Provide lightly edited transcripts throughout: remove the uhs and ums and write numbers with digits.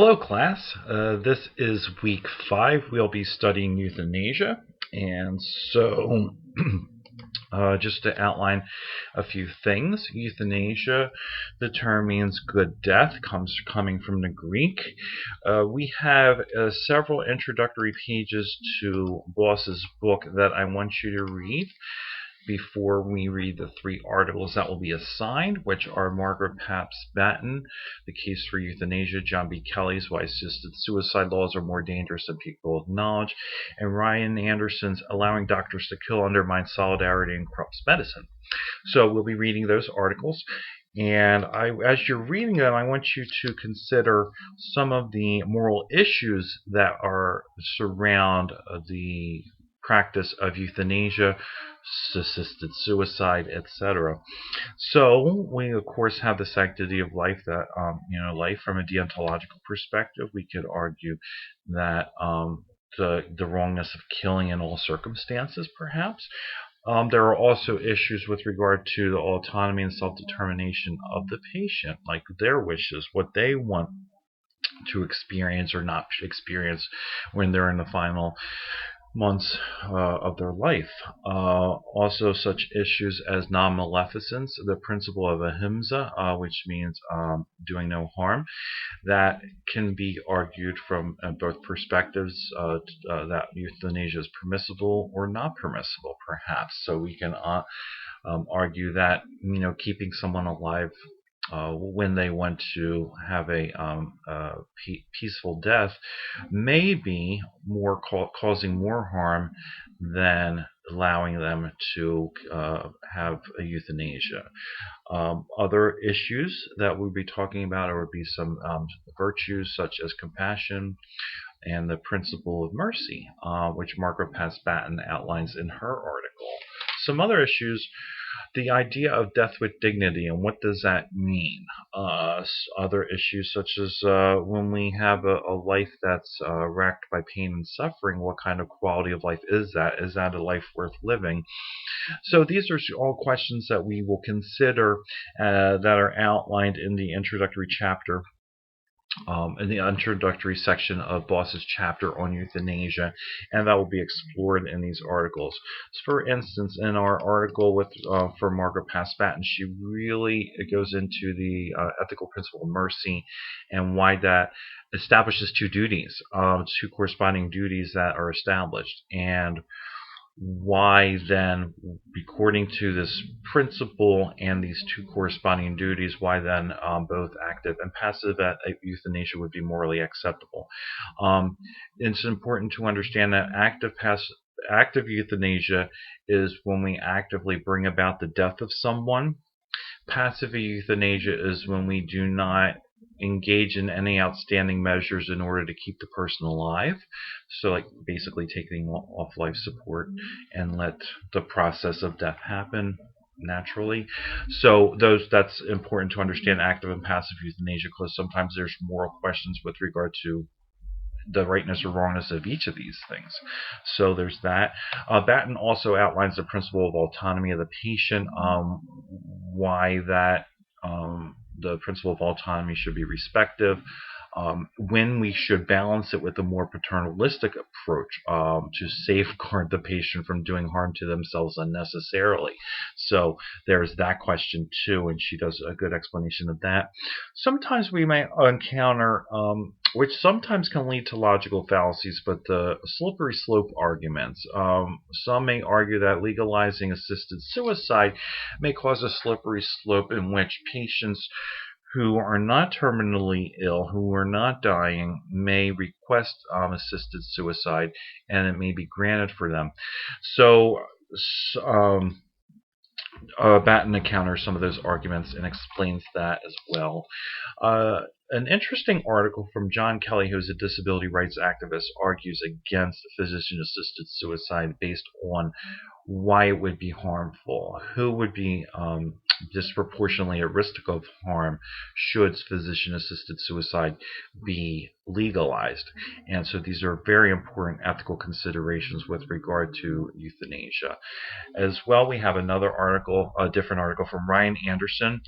Hello, class. This is week 5. We'll be studying euthanasia. And so, just to outline a few things, euthanasia, the term means good death, coming from the Greek. We have several introductory pages to Boss's book that I want you to read before we read the 3 articles that will be assigned, which are Margaret Pabst Batten, The Case for Euthanasia, John B. Kelly's Why Assisted Suicide Laws Are More Dangerous Than People Acknowledge, and Ryan Anderson's Allowing Doctors to Kill Undermines Solidarity and Corrupts Medicine. So we'll be reading those articles. And as you're reading them, I want you to consider some of the moral issues that surround the practice of euthanasia, assisted suicide, etc. So we of course have the sanctity of life, that life from a deontological perspective. We could argue that the wrongness of killing in all circumstances, perhaps. There are also issues with regard to the autonomy and self-determination of the patient, like their wishes, what they want to experience or not experience when they're in the final months of their life. Also, such issues as non-maleficence, the principle of ahimsa, which means doing no harm, that can be argued from both perspectives, that euthanasia is permissible or not permissible, perhaps. So we can argue that keeping someone alive when they want to have a peaceful death may be causing more harm than allowing them to have a euthanasia. Other issues that we'll be talking about would be some virtues such as compassion and the principle of mercy, which Margaret Pabst Batten outlines in her article. Some other issues: the idea of death with dignity, and what does that mean? Other issues such as when we have a life that's racked by pain and suffering, what kind of quality of life is that? Is that a life worth living? So these are all questions that we will consider that are outlined in the introductory chapter. In the introductory section of Boss's chapter on euthanasia, and that will be explored in these articles. So for instance, in our article for Margaret Pabst Batten, she really goes into the ethical principle of mercy and why that establishes two corresponding duties that are established, and why then, according to this principle and these two corresponding duties, why then both active and passive euthanasia would be morally acceptable. It's important to understand that active euthanasia is when we actively bring about the death of someone. Passive euthanasia is when we do not engage in any outstanding measures in order to keep the person alive. So like basically taking off life support and let the process of death happen naturally. So that's important to understand active and passive euthanasia, because sometimes there's moral questions with regard to the rightness or wrongness of each of these things. So there's that. Batten also outlines the principle of autonomy of the patient, why that the principle of autonomy should be respected, when we should balance it with a more paternalistic approach to safeguard the patient from doing harm to themselves unnecessarily. So there's that question too, and she does a good explanation of that. Sometimes we may encounter, which sometimes can lead to logical fallacies, but the slippery slope arguments. Some may argue that legalizing assisted suicide may cause a slippery slope in which patients who are not terminally ill, who are not dying, may request assisted suicide, and it may be granted for them. So Batten encounters some of those arguments and explains that as well. An interesting article from John Kelly, who's a disability rights activist, argues against physician-assisted suicide based on why it would be harmful, who would be disproportionately at risk of harm should physician-assisted suicide be legalized. And so these are very important ethical considerations with regard to euthanasia. As well, we have another article, a different article from Ryan Anderson,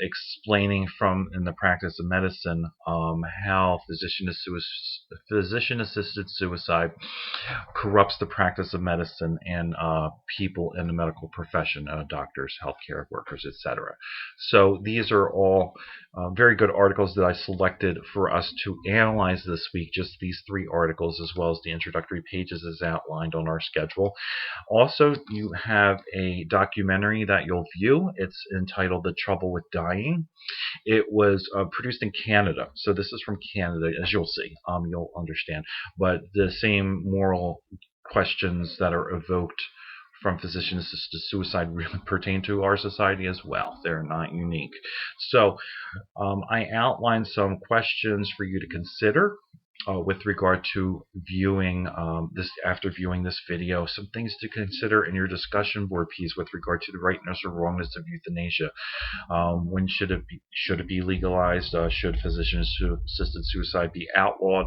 explaining from in the practice of medicine how physician-assisted suicide corrupts the practice of medicine and people in the medical profession, doctors, healthcare workers, etc. So these are all very good articles that I selected for us to analyze this week, just these 3 articles, as well as the introductory pages as outlined on our schedule. Also, you have a documentary that you'll view. It's entitled The Trouble with Dying. It was produced in Canada. So this is from Canada, as you'll see. You'll understand. But the same moral questions that are evoked from physician-assisted suicide really pertain to our society as well. They're not unique. So I outlined some questions for you to consider with regard to viewing this, after viewing this video, some things to consider in your discussion board piece with regard to the rightness or wrongness of euthanasia. When should it be legalized? Should physician-assisted suicide be outlawed?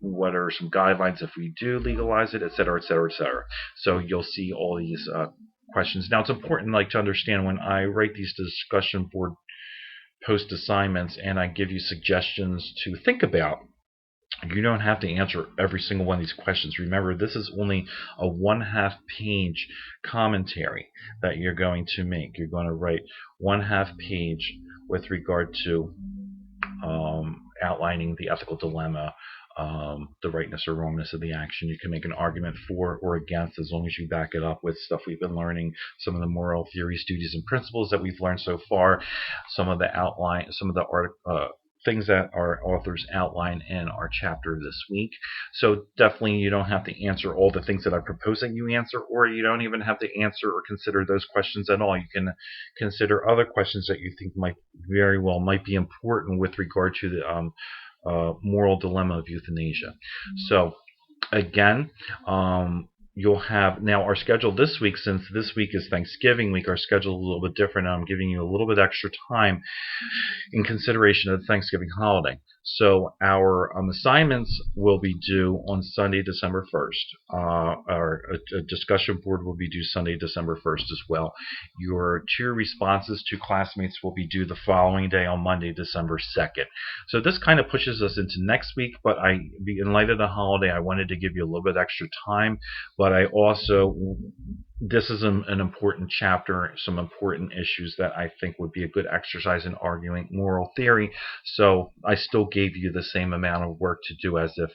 What are some guidelines if we do legalize it, et cetera, et cetera, et cetera. So you'll see all these questions. Now, it's important to understand when I write these discussion board post assignments and I give you suggestions to think about, you don't have to answer every single one of these questions. Remember, this is only a 1/2 page commentary that you're going to make. You're going to write 1/2 page with regard to outlining the ethical dilemma, the rightness or wrongness of the action. You can make an argument for or against as long as you back it up with stuff we've been learning, some of the moral theories, duties, and principles that we've learned so far, some of the things that our authors outline in our chapter this week. So definitely you don't have to answer all the things that I propose that you answer, or you don't even have to answer or consider those questions at all. You can consider other questions that you think might be important with regard to the moral dilemma of euthanasia. So again, you'll have now our schedule this week. Since this week is Thanksgiving week, our schedule is a little bit different. I'm giving you a little bit extra time in consideration of the Thanksgiving holiday. So our assignments will be due on Sunday, December 1st. Our discussion board will be due Sunday, December 1st as well. Your 2 responses to classmates will be due the following day on Monday, December 2nd. So this kind of pushes us into next week, but in light of the holiday, I wanted to give you a little bit extra time, but I also, this is an important chapter, some important issues that I think would be a good exercise in arguing moral theory. So I still gave you the same amount of work to do as if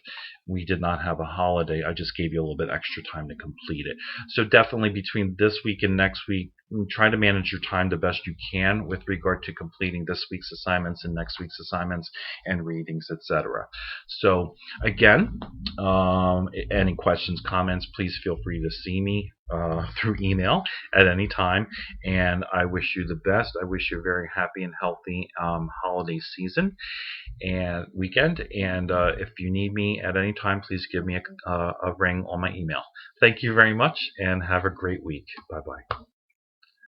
we did not have a holiday. I just gave you a little bit extra time to complete it. So definitely between this week and next week, try to manage your time the best you can with regard to completing this week's assignments and next week's assignments and readings, etc. So again, any questions, comments, please feel free to see me through email at any time. And I wish you the best. I wish you a very happy and healthy holiday season and weekend. And if you need me at any time, please give me a ring on my email. Thank you very much and have a great week. Bye-bye.